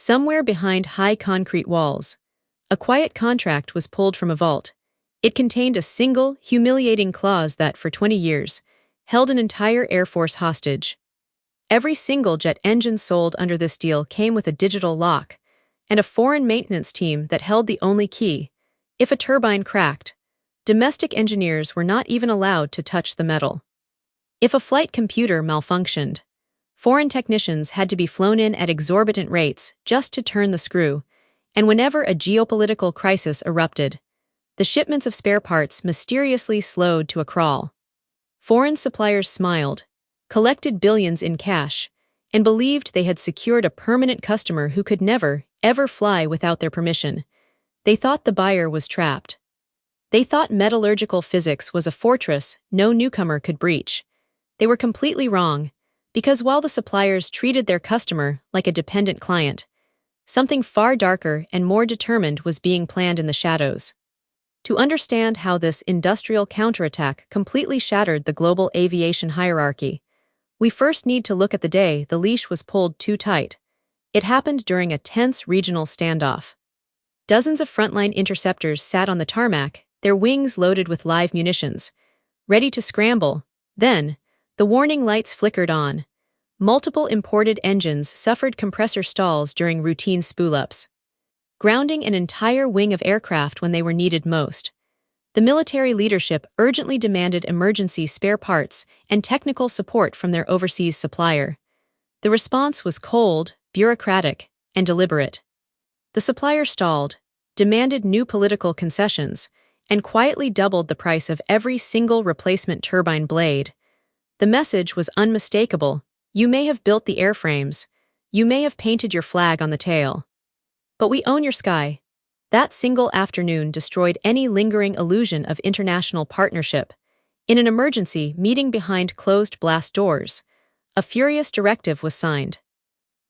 Somewhere behind high concrete walls, a quiet contract was pulled from a vault. It contained a single, humiliating clause that, for 20 years, held an entire Air Force hostage. Every single jet engine sold under this deal came with a digital lock and a foreign maintenance team that held the only key. If a turbine cracked, domestic engineers were not even allowed to touch the metal. If a flight computer malfunctioned, foreign technicians had to be flown in at exorbitant rates just to turn the screw, and whenever a geopolitical crisis erupted, the shipments of spare parts mysteriously slowed to a crawl. Foreign suppliers smiled, collected billions in cash, and believed they had secured a permanent customer who could never, ever fly without their permission. They thought the buyer was trapped. They thought metallurgical physics was a fortress no newcomer could breach. They were completely wrong, because while the suppliers treated their customer like a dependent client, something far darker and more determined was being planned in the shadows. To understand how this industrial counterattack completely shattered the global aviation hierarchy, we first need to look at the day the leash was pulled too tight. It happened during a tense regional standoff. Dozens of frontline interceptors sat on the tarmac, their wings loaded with live munitions, ready to scramble. Then, the warning lights flickered on. Multiple imported engines suffered compressor stalls during routine spool-ups, grounding an entire wing of aircraft when they were needed most. The military leadership urgently demanded emergency spare parts and technical support from their overseas supplier. The response was cold, bureaucratic, and deliberate. The supplier stalled, demanded new political concessions, and quietly doubled the price of every single replacement turbine blade. The message was unmistakable. You may have built the airframes, you may have painted your flag on the tail, but we own your sky. That single afternoon destroyed any lingering illusion of international partnership. In an emergency meeting behind closed blast doors, a furious directive was signed.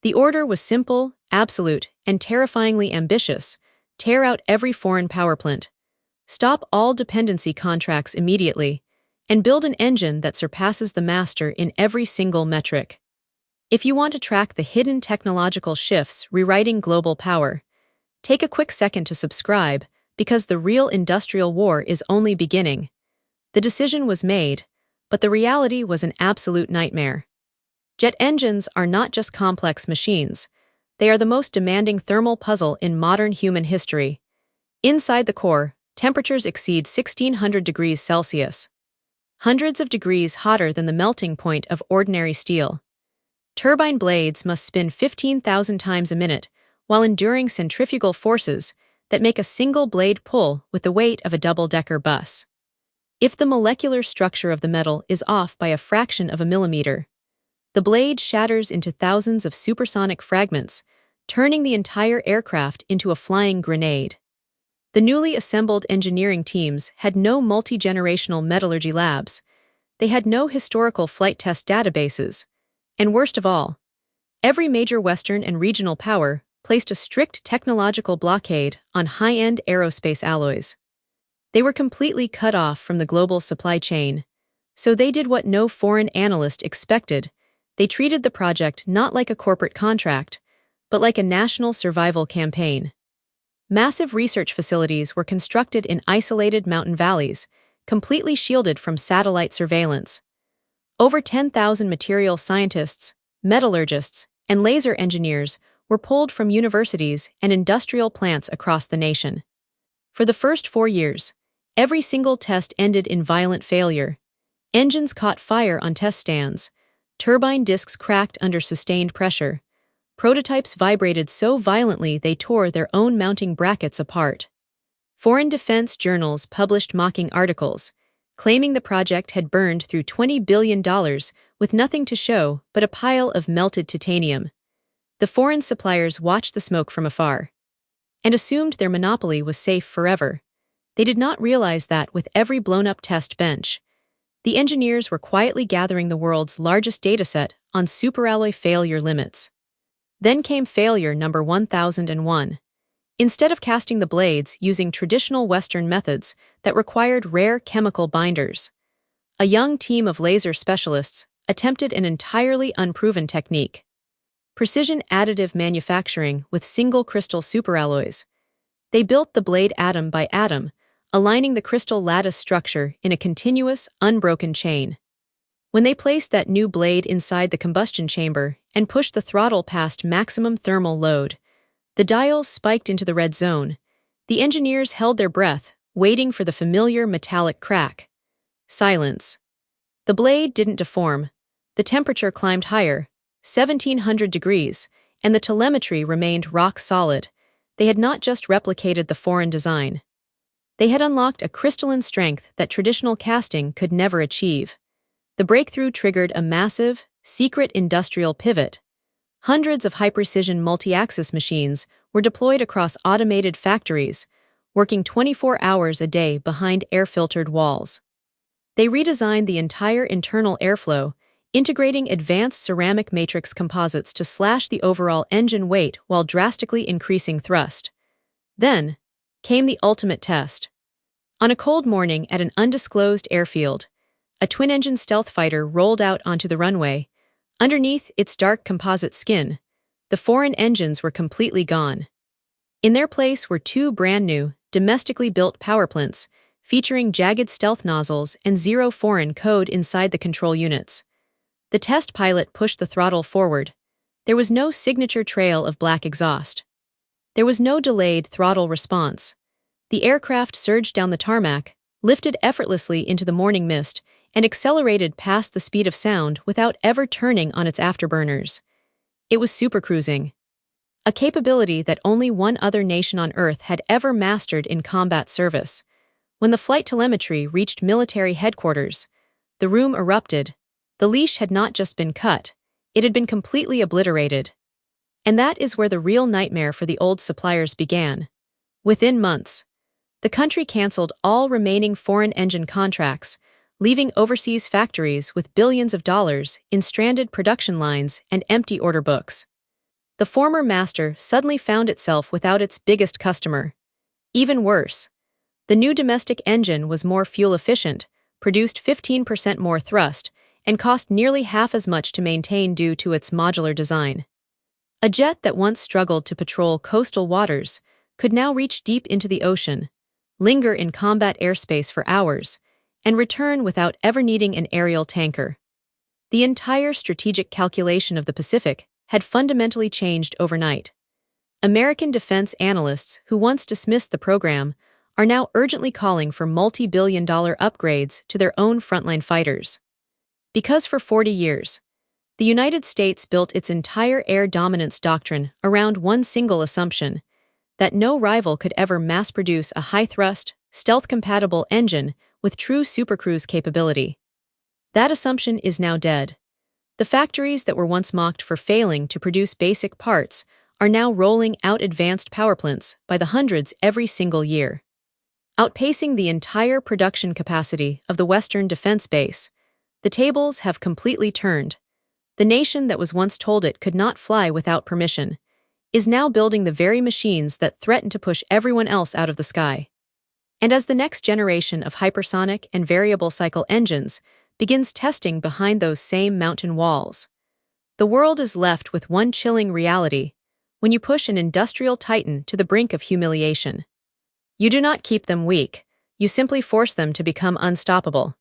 The order was simple, absolute, and terrifyingly ambitious: tear out every foreign powerplant, stop all dependency contracts immediately, and build an engine that surpasses the master in every single metric. If you want to track the hidden technological shifts rewriting global power, take a quick second to subscribe, because the real industrial war is only beginning. The decision was made, but the reality was an absolute nightmare. Jet engines are not just complex machines, they are the most demanding thermal puzzle in modern human history. Inside the core, temperatures exceed 1600 degrees Celsius. Hundreds of degrees hotter than the melting point of ordinary steel. Turbine blades must spin 15,000 times a minute while enduring centrifugal forces that make a single blade pull with the weight of a double-decker bus. If the molecular structure of the metal is off by a fraction of a millimeter, the blade shatters into thousands of supersonic fragments, turning the entire aircraft into a flying grenade. The newly assembled engineering teams had no multi-generational metallurgy labs, they had no historical flight test databases, and worst of all, every major Western and regional power placed a strict technological blockade on high-end aerospace alloys. They were completely cut off from the global supply chain, so they did what no foreign analyst expected. They treated the project not like a corporate contract, but like a national survival campaign. Massive research facilities were constructed in isolated mountain valleys, completely shielded from satellite surveillance. Over 10,000 material scientists, metallurgists, and laser engineers were pulled from universities and industrial plants across the nation. For the first 4 years, every single test ended in violent failure. Engines caught fire on test stands, turbine discs cracked under sustained pressure, prototypes vibrated so violently they tore their own mounting brackets apart. Foreign defense journals published mocking articles, claiming the project had burned through $20 billion with nothing to show but a pile of melted titanium. The foreign suppliers watched the smoke from afar and assumed their monopoly was safe forever. They did not realize that with every blown-up test bench, the engineers were quietly gathering the world's largest dataset on superalloy failure limits. Then came failure number 1001. Instead of casting the blades using traditional Western methods that required rare chemical binders, a young team of laser specialists attempted an entirely unproven technique. precision additive manufacturing with single crystal superalloys. They built the blade atom by atom, aligning the crystal lattice structure in a continuous, unbroken chain. When they placed that new blade inside the combustion chamber and pushed the throttle past maximum thermal load, the dials spiked into the red zone. The engineers held their breath, waiting for the familiar metallic crack. Silence. The blade didn't deform. The temperature climbed higher, 1700 degrees, and the telemetry remained rock solid. They had not just replicated the foreign design. They had unlocked a crystalline strength that traditional casting could never achieve. The breakthrough triggered a massive, secret industrial pivot. Hundreds of high-precision multi-axis machines were deployed across automated factories, working 24 hours a day behind air-filtered walls. They redesigned the entire internal airflow, integrating advanced ceramic matrix composites to slash the overall engine weight while drastically increasing thrust. Then came the ultimate test. On a cold morning at an undisclosed airfield, a twin-engine stealth fighter rolled out onto the runway. Underneath its dark composite skin, the foreign engines were completely gone. In their place were two brand-new, domestically built powerplants, featuring jagged stealth nozzles and zero foreign code inside the control units. The test pilot pushed the throttle forward. There was no signature trail of black exhaust. There was no delayed throttle response. The aircraft surged down the tarmac, lifted effortlessly into the morning mist, and accelerated past the speed of sound without ever turning on its afterburners. It was supercruising, a capability that only one other nation on Earth had ever mastered in combat service. When the flight telemetry reached military headquarters, the room erupted. The leash had not just been cut, it had been completely obliterated. And that is where the real nightmare for the old suppliers began. Within months, the country canceled all remaining foreign engine contracts, leaving overseas factories with billions of dollars in stranded production lines and empty order books. The former master suddenly found itself without its biggest customer. Even worse, the new domestic engine was more fuel-efficient, produced 15% more thrust, and cost nearly half as much to maintain due to its modular design. A jet that once struggled to patrol coastal waters could now reach deep into the ocean, linger in combat airspace for hours, and return without ever needing an aerial tanker. The entire strategic calculation of the Pacific had fundamentally changed overnight. American defense analysts who once dismissed the program are now urgently calling for multi-billion-dollar upgrades to their own frontline fighters. Because for 40 years, the United States built its entire air dominance doctrine around one single assumption, that no rival could ever mass-produce a high-thrust, stealth-compatible engine with true supercruise capability. That assumption is now dead. The factories that were once mocked for failing to produce basic parts are now rolling out advanced powerplants by the hundreds every single year. Outpacing the entire production capacity of the Western defense base, the tables have completely turned. The nation that was once told it could not fly without permission is now building the very machines that threaten to push everyone else out of the sky. And as the next generation of hypersonic and variable cycle engines begins testing behind those same mountain walls, the world is left with one chilling reality: when you push an industrial titan to the brink of humiliation, you do not keep them weak, you simply force them to become unstoppable.